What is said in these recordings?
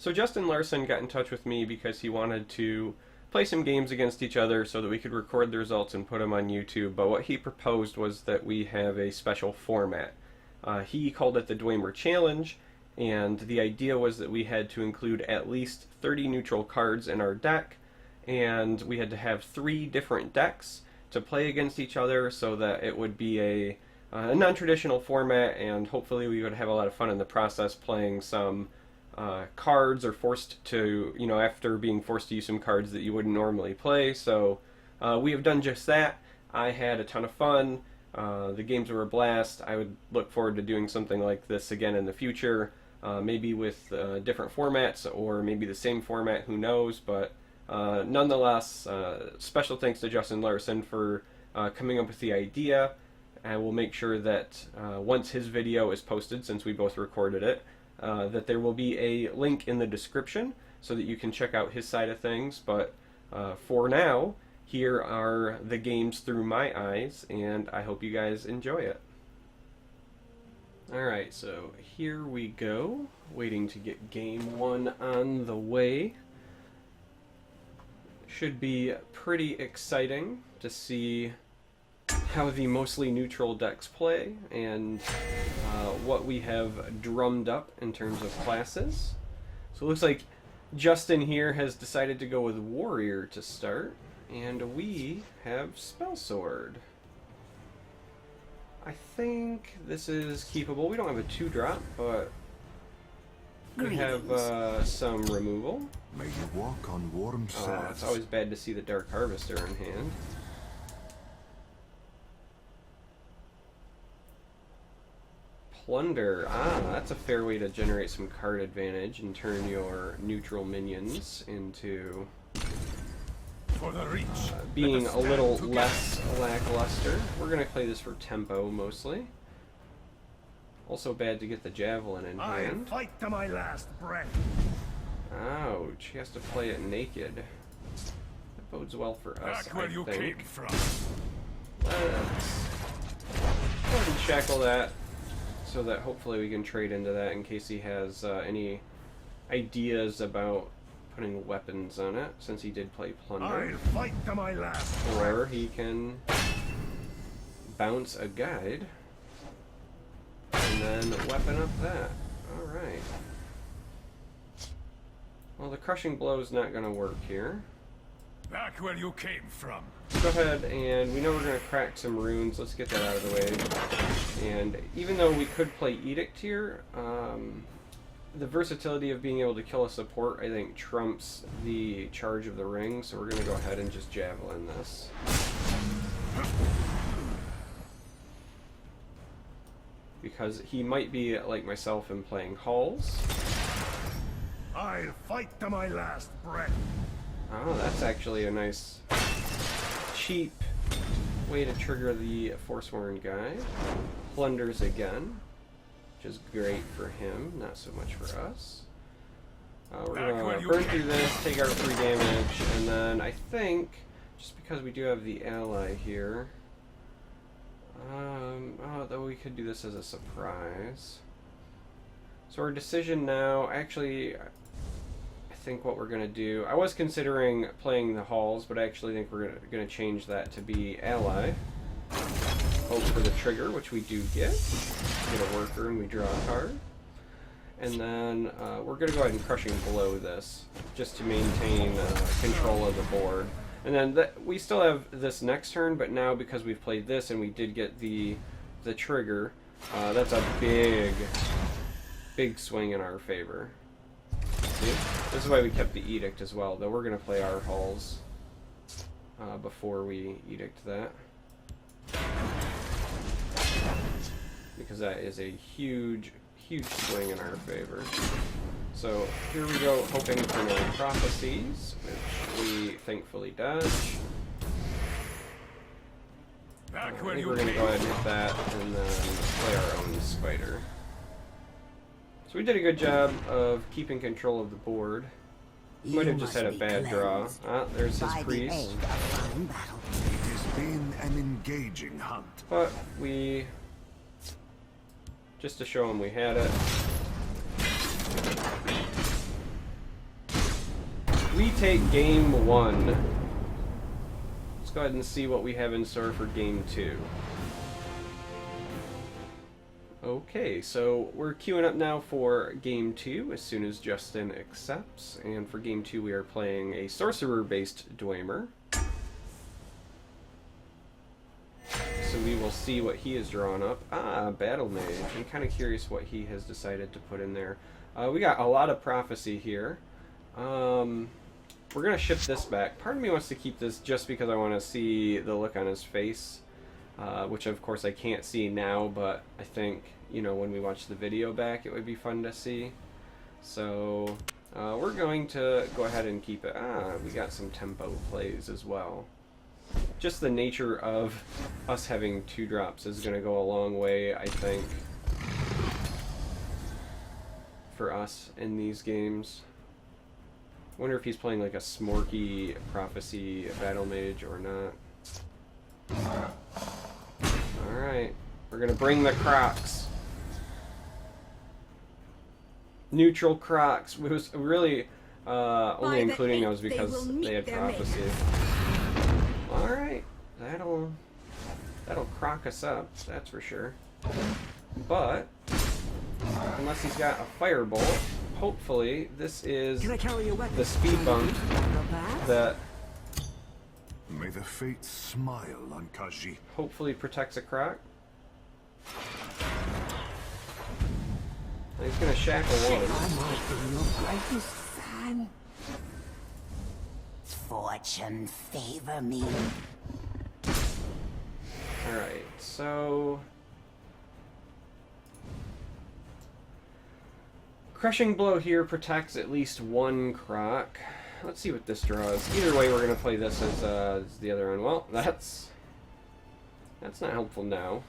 So Justin Larson got in touch with me because he wanted to play some games against each other so that we could record the results and put them on YouTube. But what he proposed was that we have a special format. He called it the Dwemer Challenge, and the idea was that we had to include at least 30 neutral cards in our deck, and we had to have 3 different decks to play against each other so that it would be a non-traditional format, and hopefully we would have a lot of fun in the process playing some cards, or forced to, after being forced to use some cards that you wouldn't normally play. So we have done just that. I had a ton of fun. The games were a blast. I would look forward to doing something like this again in the future, maybe with different formats, or maybe the same format, who knows. But nonetheless, special thanks to Justin Larson for coming up with the idea. I will make sure that once his video is posted, since we both recorded it, that there will be a link in the description so that you can check out his side of things. But for now, here are the games through my eyes, and I hope you guys enjoy it. Alright, so here we go, waiting to get game 1 on the way. Should be pretty exciting to see how the mostly neutral decks play, and what we have drummed up in terms of classes. So it looks like Justin here has decided to go with Warrior to start, and we have Spell Sword. I think this is keepable. We don't have a 2-drop, but we have some removal. May you walk on warm sands. It's always bad to see the Dark Harvester in hand. Plunder. That's a fair way to generate some card advantage and turn your neutral minions into being a little less lackluster. We're going to play this for tempo mostly. Also bad to get the Javelin in hand. I'll fight to my last breath. Ouch, he has to play it naked. That bodes well for us, Back where you came from. Let's go ahead and shackle that, so that hopefully we can trade into that in case he has any ideas about putting weapons on it, since he did play Plunder. I'll fight to my last or he can bounce a guide and then weapon up that. Alright. Well, the Crushing Blow is not going to work here. Back where you came from. Go ahead, and we know we're going to crack some runes. Let's get that out of the way. And even though we could play Edict here, the versatility of being able to kill a support, I think, trumps the charge of the ring. So we're going to go ahead and just Javelin this. Because he might be like myself in playing Halls. I'll fight to my last breath. Oh, that's actually a nice, cheap way to trigger the Forsworn guy. Plunders again, which is great for him, not so much for us. We're going to burn through this, take our 3 damage, and then I think, just because we do have the ally here, though we could do this as a surprise. So our decision now, actually, I think what we're going to do, I was considering playing the Halls, but I actually think we're going to change that to be ally. Hope for the trigger, which we do get. Get a worker and we draw a card. And then we're going to go ahead and Crushing Blow this, just to maintain control of the board. And then we still have this next turn, but now because we've played this and we did get the trigger, that's a big swing in our favor. See? This is why we kept the Edict as well, though we're going to play our Halls before we Edict that. Because that is a huge swing in our favor. So here we go, hoping for no Prophecies, which we thankfully dodge. I think we're going to go ahead and hit that, and then play our own Spider. So we did a good job of keeping control of the board. Might have just had a bad draw. There's his Priest. It has been an engaging hunt. But we, just to show him we had it, we take game 1. Let's go ahead and see what we have in store for game 2. Okay, so we're queuing up now for game 2 as soon as Justin accepts. And for game 2 we are playing a sorcerer-based Dwemer. So we will see what he has drawn up. Ah, Battle Mage. I'm kind of curious what he has decided to put in there. We got a lot of prophecy here. We're going to ship this back. Part of me wants to keep this just because I want to see the look on his face. Which of course I can't see now, but I think, you know, when we watch the video back it would be fun to see. So we're going to go ahead and keep it. Ah, we got some tempo plays as well. Just the nature of us having 2-drops is going to go a long way, I think, for us in these games. I wonder if he's playing like a Smorky Prophecy Battle Mage or not. Alright, we're gonna bring the Crocs. Neutral Crocs. We was really only including those because they had prophecy. Alright, that'll croc us up, that's for sure. But unless he's got a firebolt, hopefully this is the speed bump that May the fates smile on Kaji. hopefully protects a croc. He's gonna shackle one. Fortune favor me. Alright, so Crushing Blow here protects at least one croc. Let's see what this draws. Either way, we're gonna play this as the other one. Well, that's not helpful now.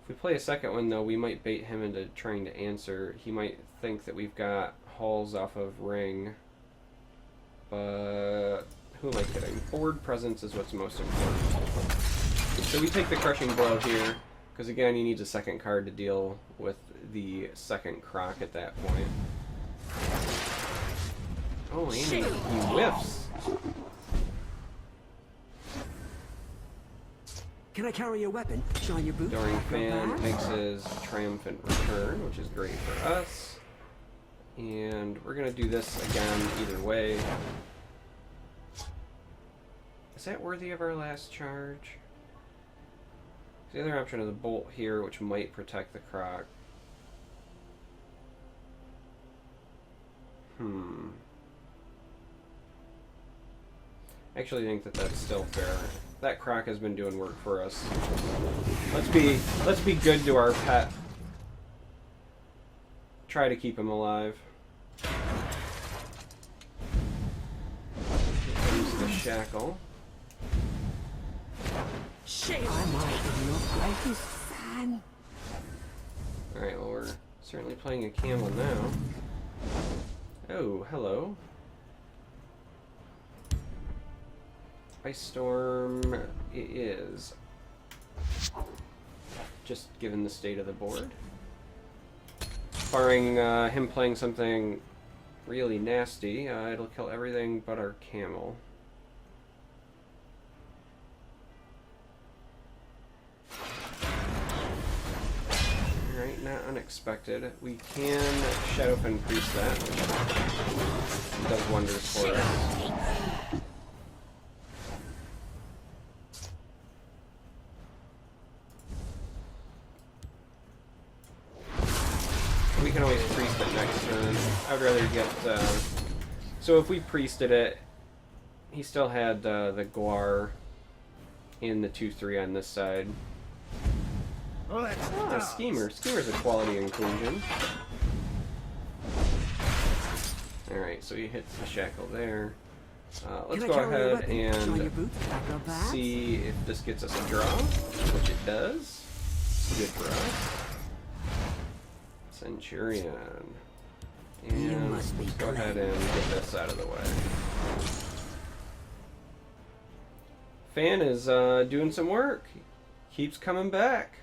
If we play a second one, though, we might bait him into trying to answer. He might think that we've got hauls off of Ring. But who am I kidding? Board presence is what's most important. So we take the Crushing Blow here, because again, he needs a second card to deal with the second croc at that point. Oh, and he whiffs. Can I carry your weapon? Shine your boots? During Fan makes his triumphant return, which is great for us. And we're going to do this again either way. Is that worthy of our last charge? The other option is a bolt here, which might protect the croc. I actually think that that's still fair. That croc has been doing work for us. Let's be good to our pet. Try to keep him alive. Here comes the shackle. Alright, well, we're certainly playing a camel now. Oh, hello. Ice Storm it is. Just given the state of the board. Barring him playing something really nasty, it'll kill everything but our camel. Alright, not unexpected. We can Shadowfen Priest that, which does wonders for us. We can always priest it next turn. I would rather get... So if we priested it, he still had the Guar and the 2-3 on this side. Ah, Schemer. Schemer's a quality inclusion. Alright, so he hits the shackle there. Let's go ahead and see if this gets us a draw, which it does. Good for us. Centurion. And let's go ahead and get this out of the way. Fan is doing some work. Keeps coming back.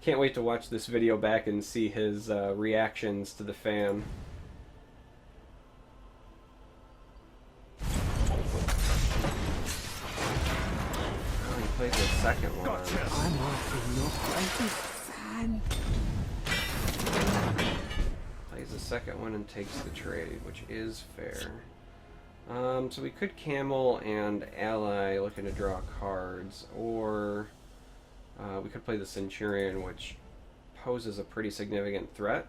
Can't wait to watch this video back and see his reactions to the fan. Oh, he plays the second one. I'm offering your greatest fan. Plays the second one and takes the trade, which is fair. So we could camel and ally looking to draw cards, or we could play the Centurion, which poses a pretty significant threat.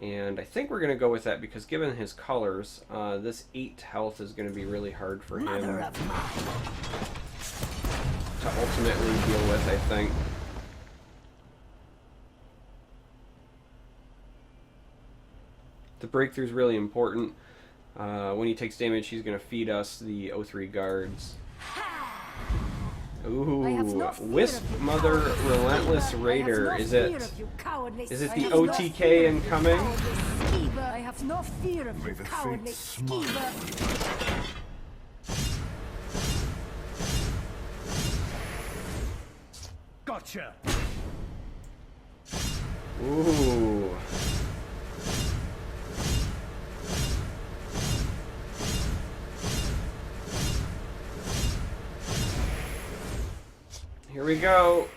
And I think we're going to go with that because given his colors, this 8 health is going to be really hard for him to ultimately deal with, I think. The breakthrough is really important. When he takes damage, he's going to feed us the O3 guards. Ooh, Wisp Mother Relentless Raider. Is it the OTK incoming? I have no fear of you, cowardly skeever. Gotcha. Ooh. Here we go.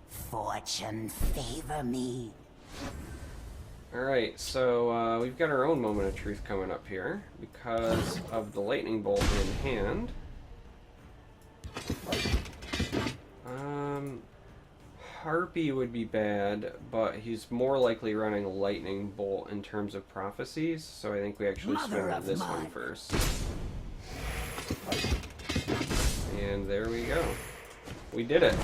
Fortune favor me. Alright, so we've got our own moment of truth coming up here because of the lightning bolt in hand. Harpy would be bad, but he's more likely running lightning bolt in terms of prophecies, so I think we actually swing on this one first. And there we go. We did it.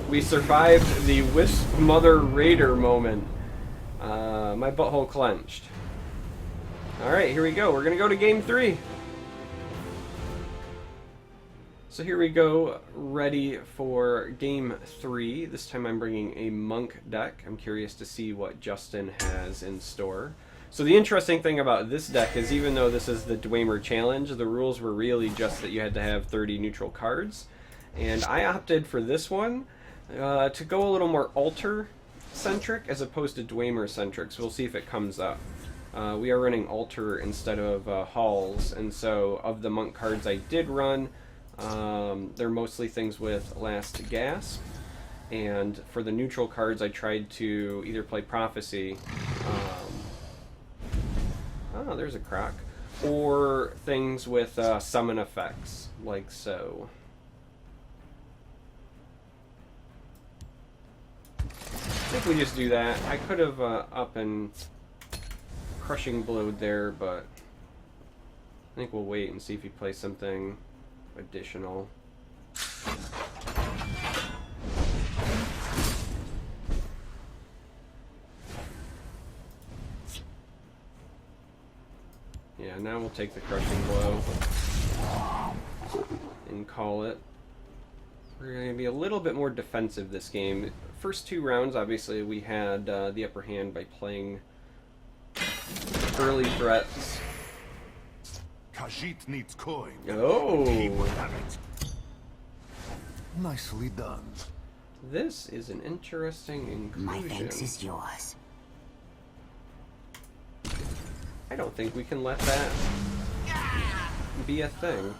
We survived the Wisp Mother Raider moment. My butthole clenched. Alright, here we go. We're gonna go to game 3. So here we go, ready for game 3. This time I'm bringing a monk deck. I'm curious to see what Justin has in store. So the interesting thing about this deck is even though this is the Dwemer challenge, the rules were really just that you had to have 30 neutral cards. And I opted for this one to go a little more altar-centric as opposed to Dwemer-centric, so we'll see if it comes up. We are running altar instead of halls, and so of the monk cards I did run, they're mostly things with Last Gasp, and for the neutral cards I tried to either play Prophecy, oh, there's a croc, or things with summon effects, like so. I think we just do that. I could have up and Crushing Blowed there, but I think we'll wait and see if he plays something additional. Yeah, now we'll take the Crushing Blow and call it. We're going to be a little bit more defensive this game. First 2 rounds, obviously, we had the upper hand by playing early threats. Khajiit needs coin. Oh! He will have it. Nicely done. This is an interesting inclusion. My thanks is yours. I don't think we can let that be a thing.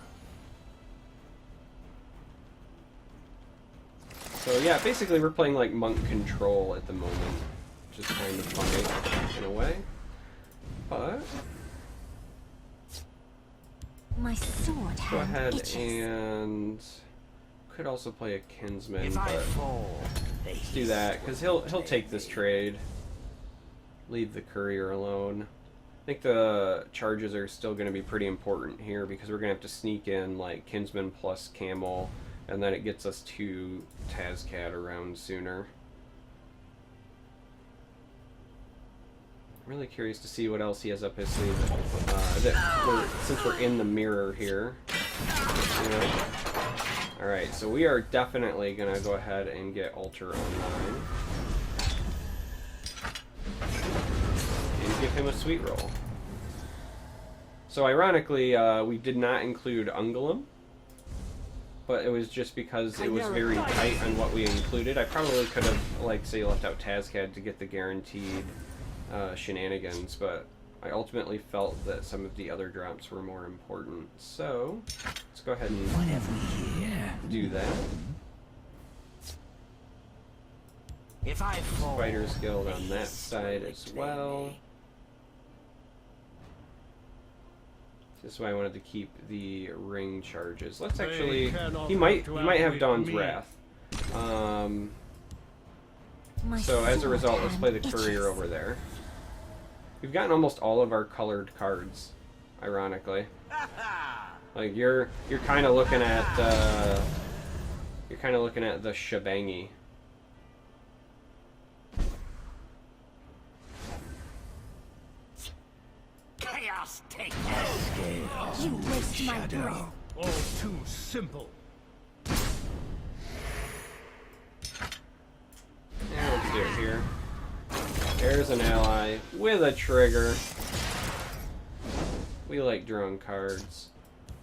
So yeah, basically we're playing like monk control at the moment, which is kind of funny in a way. But My sword go hand ahead itches. and could also play a kinsman, If I but fall, let's do that because he'll take this trade. Leave the courier alone. I think the charges are still going to be pretty important here because we're going to have to sneak in like kinsman plus camel, and then it gets us to Tazcat around sooner. I'm really curious to see what else he has up his sleeve. Since we're in the mirror here. You know? Alright, so we are definitely going to go ahead and get Altar online. And give him a sweet roll. So ironically, we did not include Ungulum, but it was just because it was very tight on what we included. I probably could have, like, say, left out Tazcad to get the guaranteed shenanigans, but I ultimately felt that some of the other drops were more important. So let's go ahead and do that. If I fall, Spider's Guild on that side as well. This is why I wanted to keep the ring charges. Let's actually... He might have Dawn's Wrath. So as a result, let's play the Courier over there. We've gotten almost all of our colored cards, ironically. Like you're kind of looking at the shebangy. chaos take You waste my breath. All too simple. Yeah, let's do it here. There's an ally with a trigger. We like drawing cards.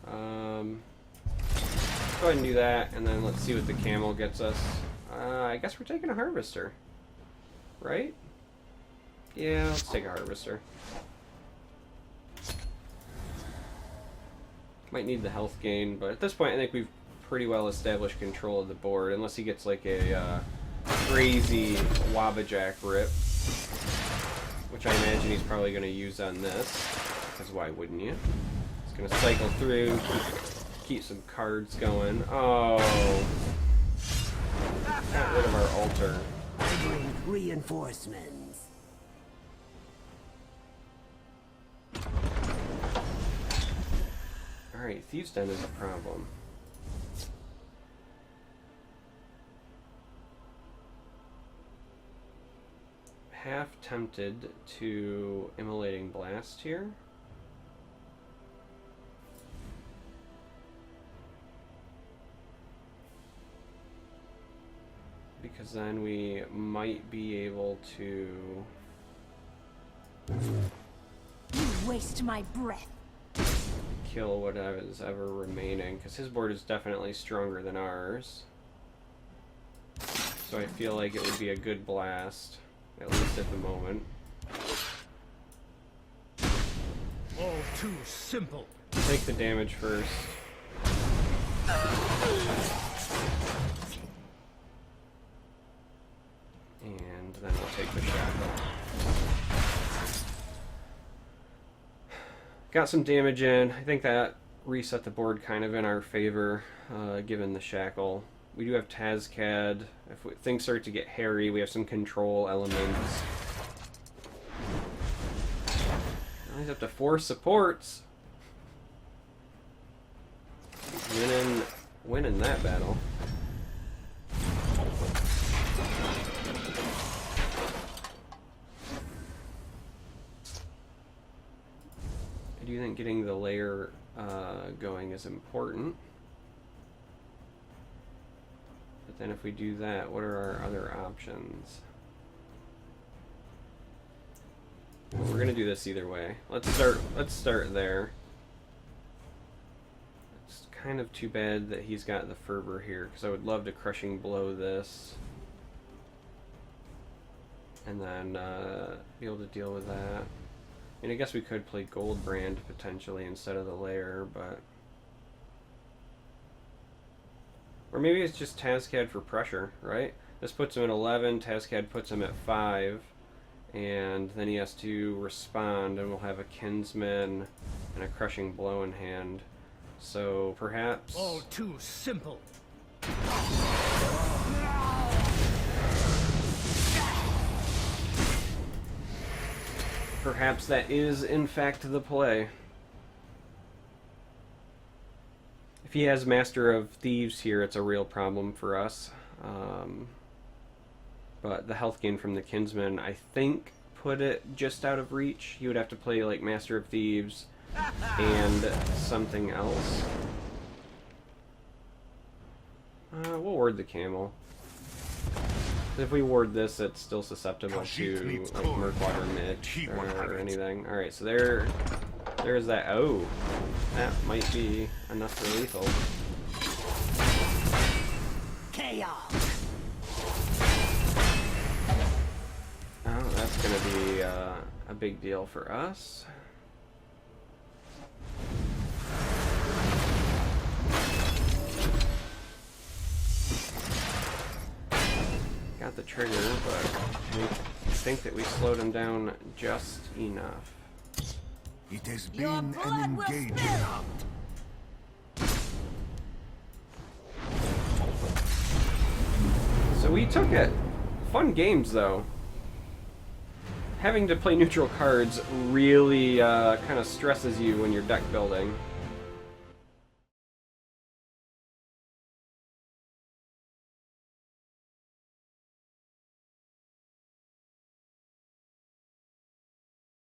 Go ahead and do that, and then let's see what the camel gets us. I guess we're taking a harvester, right? Yeah, let's take a harvester. Might need the health gain, but at this point I think we've pretty well established control of the board, unless he gets like a crazy Wabbajack rip, which I imagine he's probably going to use on this, because why wouldn't you? He's going to cycle through, keep some cards going. Oh, got rid of our altar. I bring reinforcements. Alright, Thieves' Den is a problem. Half tempted to Immolating Blast here. Because then we might be able to... You waste my breath. kill whatever is ever remaining, because his board is definitely stronger than ours. So I feel like it would be a good blast, at least at the moment. All too simple. Take the damage first. And then we'll take the shackle. Got some damage in. I think that reset the board kind of in our favor, given the shackle. We do have Tazcad. If things start to get hairy, we have some control elements. He's up to 4 supports. Winning that battle. I do think getting the layer going is important. But then if we do that, what are our other options? Well, we're gonna do this either way. Let's start there. It's kind of too bad that he's got the fervor here, because I would love to crushing blow this. And then be able to deal with that. I mean, I guess we could play Gold Brand potentially instead of the layer, but... Or maybe it's just Tazcad for pressure, right? This puts him at 11, Tazcad puts him at 5, and then he has to respond, and we'll have a Kinsman and a Crushing Blow in hand. So perhaps... All too simple. Perhaps that is, in fact, the play. If he has Master of Thieves here, it's a real problem for us. But the health gain from the Kinsman, I think, put it just out of reach. He would have to play, like, Master of Thieves and something else. We'll ward the Camel. If we ward this, it's still susceptible to like Murkwater Mitch or anything. Alright, so they're There's that. Oh, that might be enough for lethal. Chaos. Oh, that's gonna be a big deal for us. Got the trigger, but I think that we slowed him down just enough. It has Your been an blood will engagement. spill! So we took it. Fun games, though. Having to play neutral cards really kind of stresses you when you're deck building.